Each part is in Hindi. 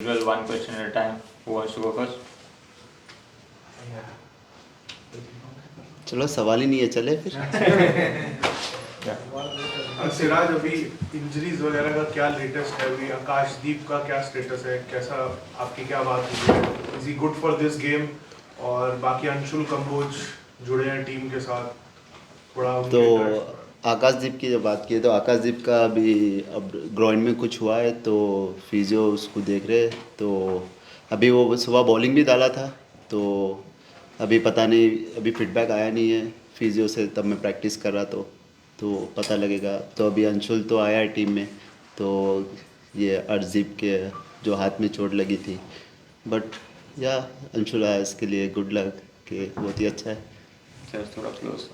usual, one question at a time. Who wants to go first? चलो सवाल ही नहीं है, चले फिर। सिराज, अभी इंजरीज वगैरह का क्या लेटेस्ट है? अभी आकाशदीप का क्या स्टेटस है? कैसा, आपकी क्या बात हुई है? Is he good for this game? और बाकी अंशुल कंबोज जुड़े हैं टीम के साथ, थोड़ा तो उनके आकाशदीप की जब बात की तो आकाशदीप का अभी अब ग्राउंड में कुछ हुआ है तो फिजियो उसको देख रहे हैं। तो अभी वो सुबह बॉलिंग भी डाला था, तो अभी पता नहीं, अभी फीडबैक आया नहीं है फिजियो से, तब मैं प्रैक्टिस कर रहा तो पता लगेगा। तो अभी अंशुल तो आया है टीम में, तो ये अर्शदीप के जो हाथ में चोट लगी थी, बट या अंशुल आया, इसके लिए गुड लक, कि बहुत ही अच्छा है। Sir, थोड़ा close.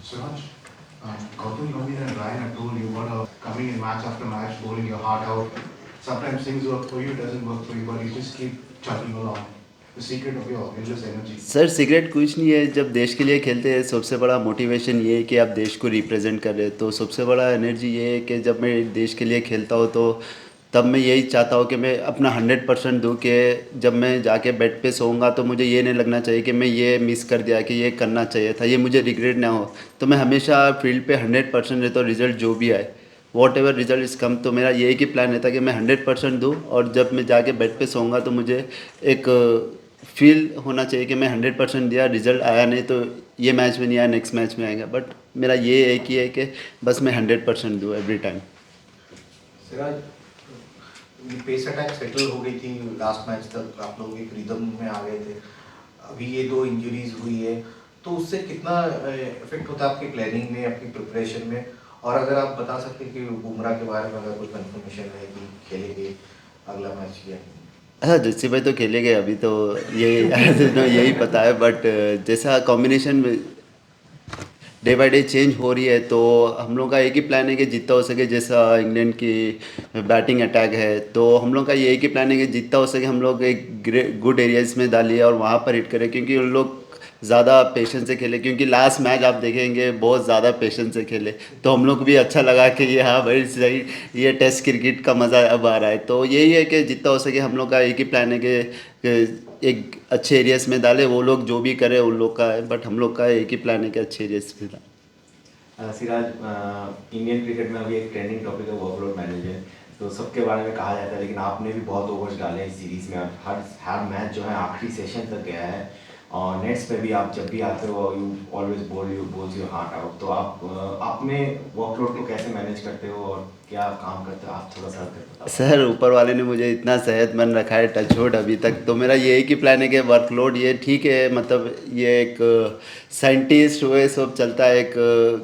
Suraj, Gautam Gambhir and Ryan have told you about coming in match after match, bowling your heart out. Sometimes things work for you, it doesn't work for you, but you just keep chugging along. The secret of your endless energy. Sir secret कुछ नहीं है, जब देश के लिए खेलते हैं सबसे बड़ा मोटिवेशन ये है कि आप देश को रिप्रेजेंट कर रहे हैं। तो सबसे बड़ा एनर्जी ये है कि जब मैं देश के लिए खेलता हूँ तो तब मैं यही चाहता हूँ कि मैं अपना 100% दूँ, कि जब मैं जाके बेड पे सोऊंगा तो मुझे ये नहीं लगना चाहिए कि मैं ये मिस कर दिया, कि ये करना चाहिए था, ये मुझे रिग्रेट ना हो। तो मैं हमेशा फील्ड पे 100% रहता हूँ, रिजल्ट जो भी आए, वॉट एवर रिजल्ट इस कम। तो मेरा यही कि प्लान रहता है कि मैं 100% दूँ, और जब मैं जाके बेड पे सोऊंगा तो मुझे एक फील होना चाहिए कि मैं 100% दिया, रिजल्ट आया नहीं तो ये मैच में नहीं आया, नेक्स्ट मैच में आएगा। बट मेरा ये एक ही है कि बस मैं 100% दूँ एवरी टाइम। सिराज, ये पेस अटैक सेटल हो गई थी, लास्ट मैच तक आप लोग एक रिदम में आ गए थे। अभी ये 2 इंजरीज हुई है, तो उससे कितना इफेक्ट होता है आपकी प्लानिंग में, आपकी प्रिपरेशन में? और अगर आप बता सकते हैं कि बुमराह के बारे में अगर कोई कंफर्मेशन है कि खेलेंगे अगला मैच या हाँ, जस्सी भाई तो खेले गए अभी, तो ये यही पता है। बट जैसा combination day by day change हो रही है, तो हम लोग का एक ही प्लान है कि जितना हो सके, जैसा इंग्लैंड की बैटिंग अटैक है, तो हम लोग का ये एक ही प्लान है कि जितना हो सके हम लोग एक गुड एरियाज में डालिए और वहाँ पर हिट करें, क्योंकि उन लोग ज़्यादा पेशेंस से खेले। क्योंकि लास्ट मैच आप देखेंगे बहुत ज़्यादा पेशेंस से खेले, तो हम लोग भी अच्छा लगा कि ये हाँ भाई सही, ये टेस्ट क्रिकेट का मज़ा अब आ रहा है। तो यही है कि जितना हो सके हम लोग का एक ही प्लान है कि एक अच्छे एरियाज में डाले, वो लोग जो भी करे उन लोग का है, बट हम लोग का एक ही प्लान है कि अच्छे एरियाज में डालें। सिराज, इंडियन क्रिकेट में अभी एक ट्रेंडिंग टॉपिक है वर्कलोड मैनेजमेंट, तो सबके बारे में कहा जाता है, लेकिन आपने भी बहुत ओवर्स डाले हैं इस सीरीज़ में। हर मैच जो है आखिरी सेशन तक गया है, और नेट्स पे भी आप जब भी आते हो you always bowls your heart out. तो आप अपने वर्कलोड को कैसे मैनेज करते हो और क्या काम करते हो, आप थोड़ा सा बताओ। सर ऊपर वाले ने मुझे इतना सेहतमंद रखा है, टचवुड अभी तक। तो मेरा ये एक ही प्लान है कि वर्कलोड ये ठीक है, मतलब ये एक साइंटिस्ट हुए सब चलता है, एक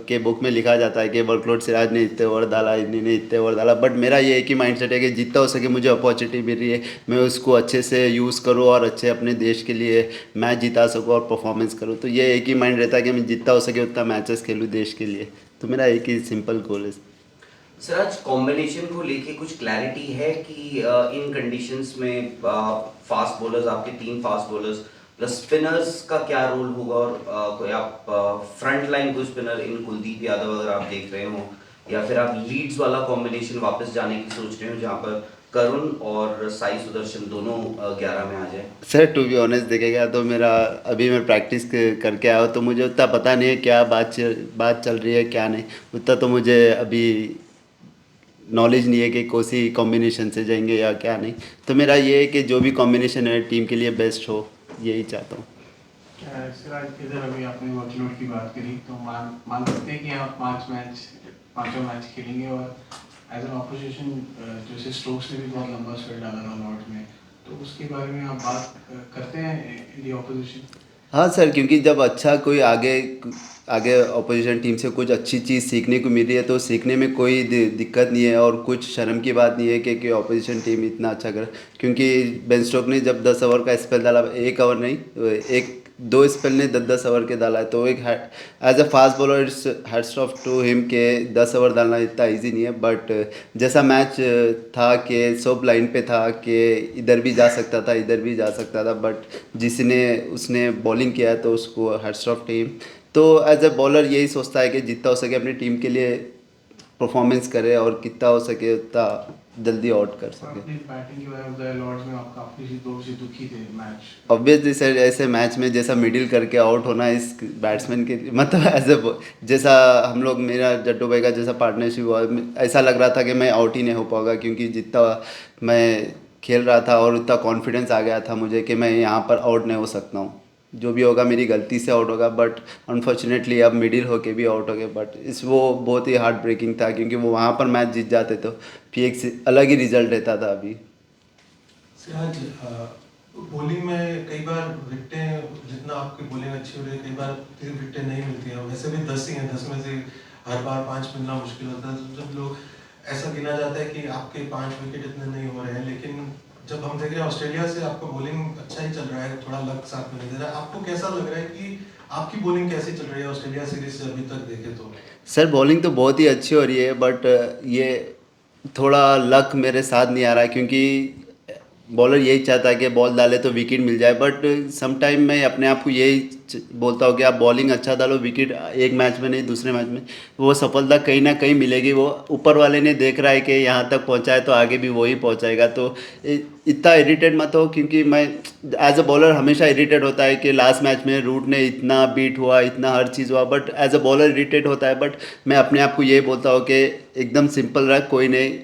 के बुक में लिखा जाता है कि वर्कलोड सिराज ने इतने ओवर डाला, इन्हीं ने इतने ओवर डाला। बट मेरा ये एक ही माइंडसेट है कि जितना हो सके मुझे अपॉर्चुनिटी मिल रही है, मैं उसको अच्छे से यूज़ करूँ और अच्छे अपने देश के लिए मैच जिता सकूँ और परफॉर्मेंस करूँ। तो ये एक ही माइंड रहता है कि मैं जितना हो सके उतना मैचेस खेलूँ देश के लिए। तो मेरा एक ही सिंपल गोल है। सिराज, कॉम्बिनेशन को लेके कुछ क्लैरिटी है कि इन कंडीशंस में फास्ट बॉलर्स, आपके 3 फास्ट बॉलर्स प्लस स्पिनर्स का क्या रोल होगा? और कोई आप फ्रंट लाइन कोई स्पिनर इन कुलदीप यादव अगर आप देख रहे हो, या फिर आप लीड्स वाला कॉम्बिनेशन वापस जाने की सोच रहे हो जहाँ पर करुण और साई सुदर्शन दोनों 11 में आ जाए? सर टू बी ऑनेस्ट देखेगा तो मेरा अभी मैं प्रैक्टिस करके आया हूँ, तो मुझे उतना पता नहीं है क्या बात चल रही है क्या नहीं, उतना तो मुझे अभी नॉलेज नहीं है कि कौन सी कॉम्बिनेशन से जाएंगे या क्या नहीं। तो मेरा ये है कि जो भी कॉम्बिनेशन है टीम के लिए बेस्ट हो, यही चाहता हूँ। सिराज, इधर अभी आपने वर्कलोड की बात करी, तो मान सकते हैं कि आप 5 मैच खेलेंगे, और एज एन ऑपोजिशन जैसे स्टोक्स ने भी बहुत लंबा स्पेल डाला रन आउट में, तो उसके बारे में आप बात करते हैं इन दी ऑपोजिशन? हाँ सर, क्योंकि जब अच्छा कोई आगे आगे अपोजिशन टीम से कुछ अच्छी चीज़ सीखने को मिल रही है तो सीखने में कोई दिक्कत नहीं है, और कुछ शर्म की बात नहीं है कि अपोजिशन टीम इतना अच्छा कर। क्योंकि बेन स्टोक ने जब 10 ओवर का स्पेल डाला, 1 ओवर नहीं, एक 2 स्पेल ने 10-10 ओवर के डाला है, तो एक as a fast bowler it's hats off to him के 10 ओवर डालना इतना ईजी नहीं है। बट जैसा मैच था कि सब लाइन पे था कि इधर भी जा सकता था, इधर भी जा सकता था, बट जिसने उसने बॉलिंग किया तो उसको हैट्स ऑफ टीम। तो एज ए बॉलर यही सोचता है कि जितना हो सके अपनी टीम के लिए परफॉर्मेंस करे और कितना हो सके उतना जल्दी आउट कर सके। अपनी बैटिंग की वजह से लॉर्ड्स में आप काफी दो से दुखी थे मैच। ऑब्वियसली सर, ऐसे मैच में जैसा मिडिल करके आउट होना इस बैट्समैन के मतलब जैसा हम लोग, मेरा जट्टू भाई का जैसा पार्टनरशिप हुआ, ऐसा लग रहा था कि मैं आउट ही नहीं हो पाऊंगा, क्योंकि जितना मैं खेल रहा था और उतना कॉन्फिडेंस आ गया था मुझे कि मैं यहाँ पर आउट नहीं हो सकता हूँ, जो भी होगा मेरी गलती से आउट होगा। बट अनफॉर्चुनेटली अब मिडिल होके भी आउट हो गए, बट इस वो बहुत ही हार्ट ब्रेकिंग था, क्योंकि वो वहाँ पर मैच जीत जाते तो फिर एक अलग ही रिजल्ट रहता था अभी। सिराज, बॉलिंग में कई बार विकेटें, जितना आपकी बॉलिंग अच्छी हो रही है, कई बार विकेटें नहीं मिलती हैं। वैसे भी 10 ही हैं, 10 में से हर बार 5 मिलना मुश्किल होता है। तो जब लोग ऐसा गिना जाता है कि आपके 5 विकेट इतने नहीं हो रहे हैं, लेकिन जब हम देख रहे हैं ऑस्ट्रेलिया से आपका बॉलिंग अच्छा ही चल रहा है, थोड़ा लक साथ में नहीं दे रहा है, आपको कैसा लग रहा है कि आपकी बॉलिंग कैसी चल रही है ऑस्ट्रेलिया सीरीज से अभी तक देखे तो? सर बॉलिंग तो बहुत ही अच्छी हो रही है, बट ये थोड़ा लक मेरे साथ नहीं आ रहा है, क्योंकि बॉलर यही चाहता है कि बॉल डाले तो विकेट मिल जाए। बट सम टाइम मैं अपने आप को यही बोलता हूँ कि आप बॉलिंग अच्छा डालो, विकेट एक मैच में नहीं दूसरे मैच में वो सफलता कहीं ना कहीं मिलेगी। वो ऊपर वाले ने देख रहा है कि यहाँ तक पहुँचा है तो आगे भी वही पहुँचाएगा। तो इतना इरिटेट मत हो, क्योंकि मैं एज अ बॉलर हमेशा इरिटेट होता है कि लास्ट मैच में रूट ने इतना बीट हुआ, इतना हर चीज़ हुआ, but as a bowler irritate होता है। बट मैं अपने आप को यही बोलता हूँ कि एकदम सिंपल रहा, कोई नहीं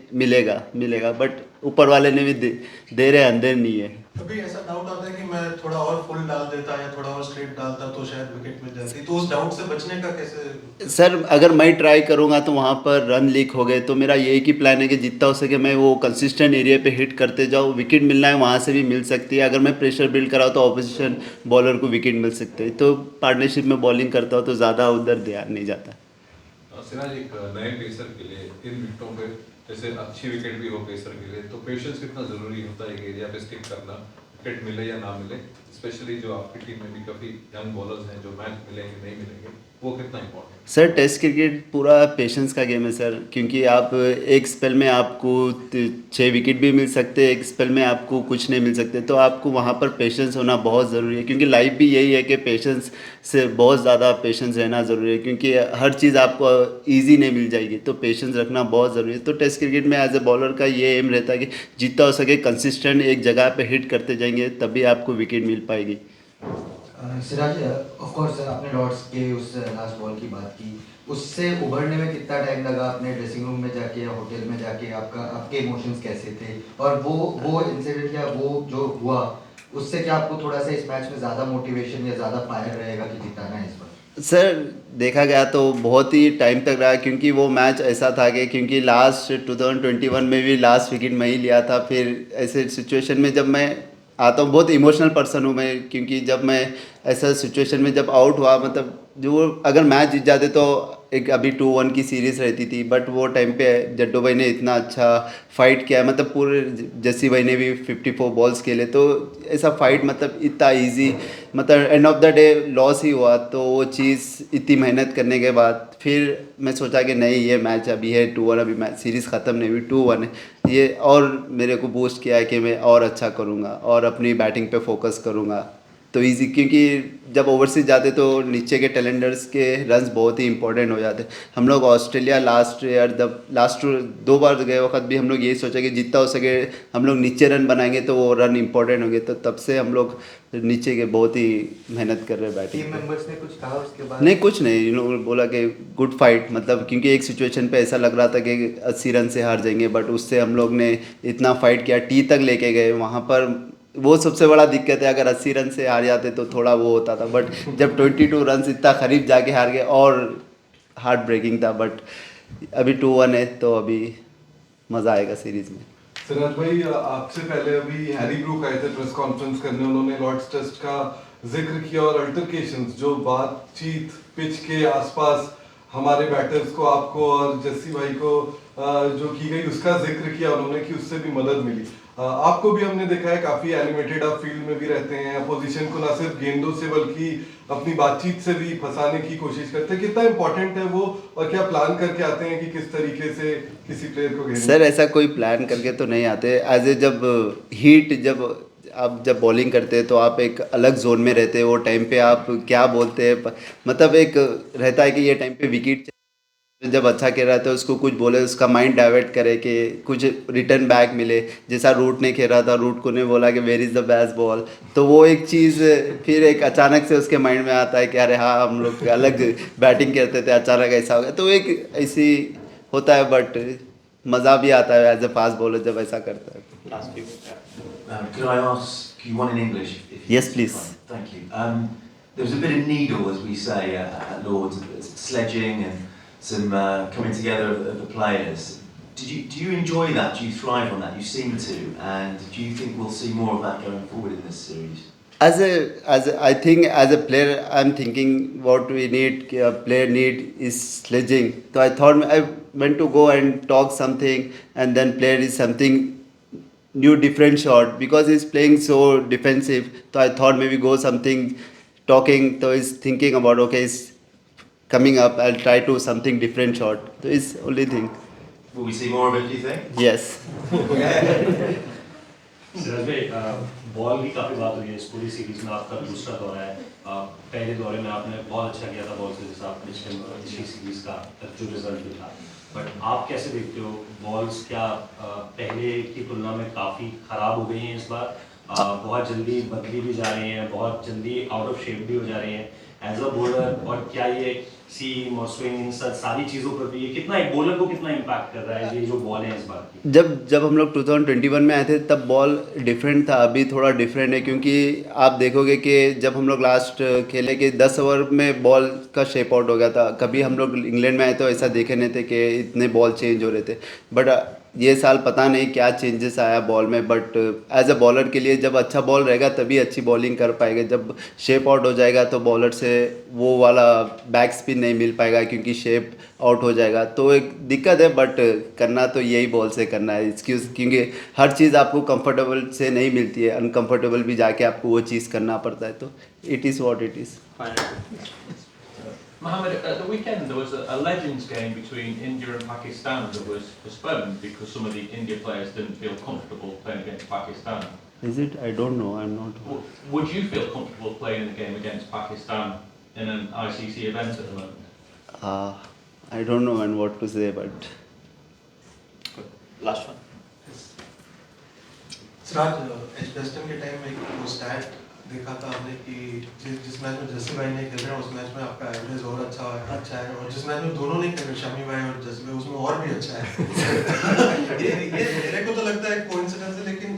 मिलेगा। बट ऊपर वाले ने भी दे रहे अंधेर नहीं है। कभी ऐसा डाउट आता है कि मैं थोड़ा और फुल डाल देता या थोड़ा और स्ट्रेट डालता तो शायद विकेट मिल जाती, तो उस डाउट से बचने का कैसे? सर अगर मैं ट्राई करूँगा तो वहाँ पर रन लीक हो गए, तो मेरा यही की प्लान है कि जितना हो सके मैं वो कंसिस्टेंट एरिया पे हिट करते जाऊँ। विकेट मिलना है वहाँ से भी मिल सकती है, अगर मैं प्रेशर बिल्ड कराऊँ तो ऑपोजिशन बॉलर को विकेट मिल सकते है। तो पार्टनरशिप में बॉलिंग करता हूँ तो ज़्यादा उधर ध्यान नहीं जाता। सिराज, एक नए पेसर के लिए इन विकेटों पे, जैसे अच्छी विकेट भी हो पेसर के लिए, तो पेशेंस कितना ज़रूरी होता है एक एरिया पे स्टिक करना, विकेट मिले या ना मिले, स्पेशली जो आपकी टीम में भी काफ़ी यंग बॉलर्स हैं जो मैच मिलेंगे नहीं मिलेंगे, वो कितना इंपॉर्टेंट है? सर टेस्ट क्रिकेट पूरा पेशेंस का गेम है सर, क्योंकि आप एक स्पेल में आपको 6 विकेट भी मिल सकते हैं, एक स्पेल में आपको कुछ नहीं मिल सकते। तो आपको वहाँ पर पेशेंस होना बहुत ज़रूरी है, क्योंकि लाइफ भी यही है कि पेशेंस से बहुत ज़्यादा पेशेंस रहना ज़रूरी है, क्योंकि हर चीज़ आपको ईजी नहीं मिल जाएगी। तो पेशेंस रखना बहुत ज़रूरी है। तो टेस्ट क्रिकेट में एज ए बॉलर का ये एम रहता है कि जितना हो सके कंसिस्टेंट एक जगह पर हिट करते जाएंगे, तभी आपको विकेट मिल पाएगी। सिराज, ऑफ कोर्स आपने लॉर्ड्स के उस लास्ट बॉल की बात की, उससे उभरने में कितना टाइम लगा? अपने ड्रेसिंग रूम में जाके या होटल में जाके आपके इमोशंस कैसे थे? और वो इंसिडेंट या वो जो हुआ, उससे क्या आपको थोड़ा सा इस मैच में ज़्यादा मोटिवेशन या ज़्यादा फायर रहेगा कि जिताना है इस बार? सर देखा गया तो बहुत ही टाइम तक रहा, क्योंकि वो मैच ऐसा था कि क्योंकि लास्ट 2021 में भी लास्ट विकेट मैं ही लिया था। फिर ऐसे सिचुएशन में जब मैं आता हूँ, बहुत इमोशनल पर्सन हूँ मैं, क्योंकि जब मैं ऐसा सिचुएशन में जब आउट हुआ, मतलब जो अगर मैच जीत जाते तो एक अभी 2-1 की सीरीज़ रहती थी। बट वो टाइम पे जड्डू भाई ने इतना अच्छा फाइट किया, मतलब पूरे जस्सी भाई ने भी 54 बॉल्स खेले, तो ऐसा फाइट मतलब इतना इजी, मतलब end of the day loss ही हुआ। तो वो चीज़ इतनी मेहनत करने के बाद फिर मैं सोचा कि नहीं, ये मैच अभी है 2-1, अभी मैच सीरीज़ ख़त्म नहीं हुई, 2-1 है ये, और मेरे को बूस्ट किया है कि मैं और अच्छा करूँगा और अपनी बैटिंग पे फोकस करूँगा। तो इजी, क्योंकि जब ओवरसीज जाते तो नीचे के टैलेंडर्स के रन्स बहुत ही इंपॉर्टेंट हो जाते। हम लोग ऑस्ट्रेलिया लास्ट ईयर जब लास्ट 2 बार गए वक्त भी हम लोग यही सोचा कि जितना हो सके हम लोग नीचे रन बनाएंगे तो वो रन इंपॉर्टेंट होंगे। तो तब से हम लोग नीचे के बहुत ही मेहनत कर रहे हैं बैटिंग। टीम मेंबर्स ने कुछ कहा उसके बाद? नहीं, कुछ नहीं, इन लोगों ने बोला कि गुड फाइट, मतलब क्योंकि एक सिचुएशन पे ऐसा लग रहा था कि 80 रन से हार जाएंगे, बट उससे हम लोग ने इतना फाइट किया, टी तक लेके गए वहाँ पर। वो सबसे बड़ा दिक्कत है, अगर 80 रन से हार जाते तो थोड़ा वो होता था, बट जब 22 रन इतना करीब जाके हार गए और हार्ट ब्रेकिंग था। बट अभी 2-1 है तो अभी मज़ा आएगा सीरीज़ में। सिराज भाई, आपसे पहले अभी हैरी ब्रूक आए थे प्रेस कॉन्फ्रेंस करने, उन्होंने लॉर्ड्स टेस्ट का जिक्र किया और अल्टरकेशंस, जो बातचीत पिच के आसपास हमारे बैटर्स को, आपको और जस्सी भाई को जो की गई, उसका जिक्र किया उन्होंने कि उससे भी मदद मिली। आपको भी हमने देखा है काफी एनिमेटेड, आप फील्ड में भी रहते हैं, अपोजिशन को ना सिर्फ गेंदों से बल्कि अपनी बातचीत से भी फंसाने की कोशिश करते हैं। कितना इंपॉर्टेंट है वो, और क्या प्लान करके आते हैं कि किस तरीके से किसी प्लेयर को घेरें? सर ऐसा कोई प्लान करके तो नहीं आते, एज ए जब हीट, जब बॉलिंग करते हैं तो आप एक अलग जोन में रहते हैं, वो टाइम पे आप क्या बोलते हैं, मतलब एक रहता है कि ये टाइम पे विकेट जब अच्छा खेल रहा है तो उसको कुछ बोले, उसका माइंड डाइवर्ट करे कि कुछ रिटर्न बैक मिले। जैसा रूट ने खेल रहा था, रूट को ने बोला कि where is the best ball, तो वो एक चीज़ फिर एक अचानक से उसके माइंड में आता है कि अरे हाँ हम लोग अलग बैटिंग करते थे, अचानक ऐसा हो गया। तो एक ऐसी होता है, बट मज़ा भी आता है एज ए फास्ट बॉलर जब ऐसा करता है। Last few. Could I ask you one in English? If Yes, please. Thank you. There was a bit of needle, as we say at Lords, sledging and some coming together of the players. Do you enjoy that? Do you thrive on that? You seem to. And do you think we'll see more of that going forward in this series? I think as a player, I'm thinking what we need, a player need is sledging. So I thought I went to go and talk something, and then player is something new, different shot, because he's playing so defensive. So I thought maybe go something talking. So he's thinking about, okay, he's coming up, I'll try to something different shot. So it's only thing. Will we see more of it, do you think? Yes. Siraj भाई, बॉल की काफ़ी बात हुई है इस पूरी सीरीज में। आपका दूसरा दौरा है। पहले दौरे में आपने बहुत अच्छा किया था बॉल से, जैसा पिछली सीरीज का जो रिजल्ट भी था। बट आप कैसे देखते हो बॉल्स, क्या पहले की तुलना में काफ़ी ख़राब हो गई हैं इस बार? बहुत जल्दी बदली भी जा रही हैं, बहुत जल्दी आउट ऑफ शेप भी हो जा रही हैं एज अ बॉलर, और क्या ये सीम और स्विंग सारी चीज़ों पर भी ये कितना एक बॉलर को कितना इम्पैक्ट कर रहा है ये जो बॉल है इस बार की? जब हम लोग 2021 में आए थे तब बॉल डिफरेंट था, अभी थोड़ा डिफरेंट है, क्योंकि आप देखोगे कि जब हम लोग लास्ट खेले कि 10 ओवर में बॉल का शेप आउट हो गया था। कभी हम लोग इंग्लैंड में आए तो ऐसा देखे नहीं थे कि इतने बॉल चेंज हो रहे थे। बट ये साल पता नहीं क्या चेंजेस आया बॉल में, बट एज अ बॉलर के लिए जब अच्छा बॉल रहेगा तभी अच्छी बॉलिंग कर पाएगा। जब शेप आउट हो जाएगा तो बॉलर से वो वाला बैक स्पिन नहीं मिल पाएगा, क्योंकि शेप आउट हो जाएगा। तो एक दिक्कत है, बट करना तो यही बॉल से करना है एक्सक्यूज़, क्योंकि हर चीज़ आपको कंफर्टेबल से नहीं मिलती है, अनकंफर्टेबल भी जाके आपको वो चीज़ करना पड़ता है। तो it is what it is. Mohammed, at the weekend there was a Legends game between India and Pakistan that was postponed because some of the India players didn't feel comfortable playing against Pakistan. Is it? I don't know. I'm not. Would you feel comfortable playing a game against Pakistan in an ICC event at the moment? I don't know and what to say, but Last one. Siraj, Edgbaston के टाइम में एक स्टैट देखा था हमने कि जिस मैच में जसी भाई नहीं खेल रहे हैं उस मैच में आपका एवरेज और अच्छा है, और जिस मैच में दोनों नहीं खेल रहे, शमी भाई और जसी भाई, उसमें और भी अच्छा है। ये मेरे को तो लगता है कोइंसिडेंस है, लेकिन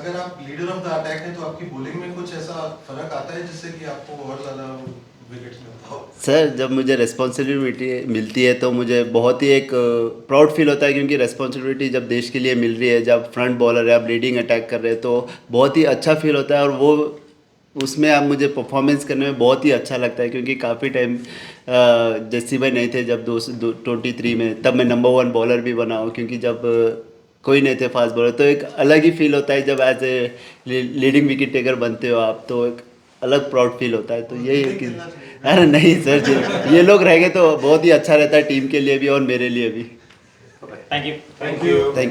अगर आप लीडर ऑफ द अटैक हैं तो आपकी बॉलिंग में कुछ ऐसा फर्क आता है जिससे कि आपको और ज़्यादा विकेट्स मिलता हो? सर, जब मुझे रिस्पॉन्सिबिलिटी मिलती है तो मुझे बहुत ही एक प्राउड फील होता है, क्योंकि रिस्पॉन्सिबिलिटी जब देश के लिए मिल रही है, जब फ्रंट बॉलर है, आप लीडिंग अटैक कर रहे हैं, तो बहुत ही अच्छा फील होता है। और वो उसमें आप मुझे परफॉर्मेंस करने में बहुत ही अच्छा लगता है, क्योंकि काफ़ी टाइम जस्सी भाई नहीं थे जब 23 में, तब मैं नंबर 1 बॉलर भी बना हूँ, क्योंकि जब कोई नहीं थे फास्ट बॉलर, तो एक अलग ही फील होता है जब as a leading wicket taker बनते हो आप, तो एक अलग प्राउड फील होता है। तो यही है कि अरे नहीं सर, ये लोग रहेंगे तो बहुत ही अच्छा रहता है टीम के लिए भी और मेरे लिए भी। Thank you. Thank you. Thank you.